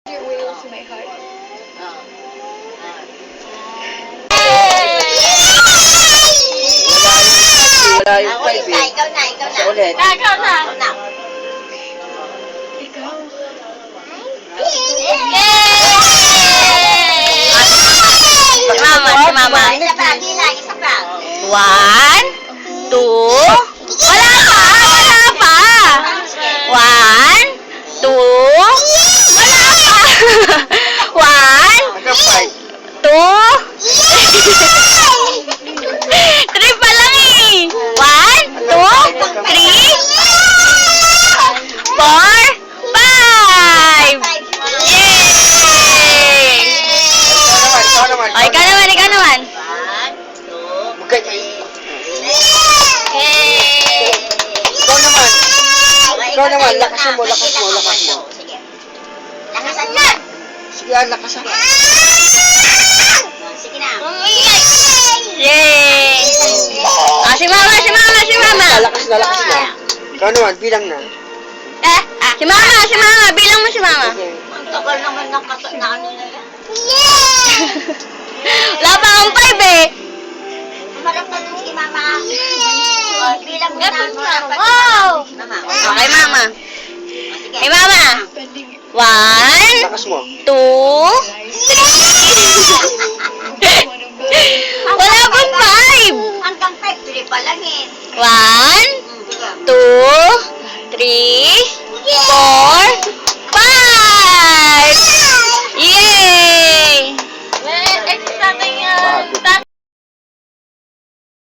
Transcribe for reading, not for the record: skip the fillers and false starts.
Your will to my heart. Wala yung 5 eh. Ikaw na. Isa ulit. Ikaw na. Ikaw. Si mama. Isa pa. 1, 2, wala pa. 1, 2, wala pa. 1, Hanggang 5. 2, 3 pa lang eh. 1, 2, 3, 4, 5. Yay! Ikaw naman. O, ikaw naman. Magkaya. Yay! Ikaw naman. Lakasan mo. Sige. Lakasan mo. Sige, lakasan. Sige na. Yay! Ah, si mama. Lakas na. Ikaw naman, bilang na. Si mama. Bilang mo si mama. Okay. Ang tagal naman ng na ano na yan. Wala pa akong 5 eh. Marap na si mama. Bilang mo na. Wow! Okay, mama. Hey, mama. Spending 1, Lakas mo. 2, 3. Wala pang 5. Hanggang 5, 3 pa lang eh. 1, 2, 3, 4,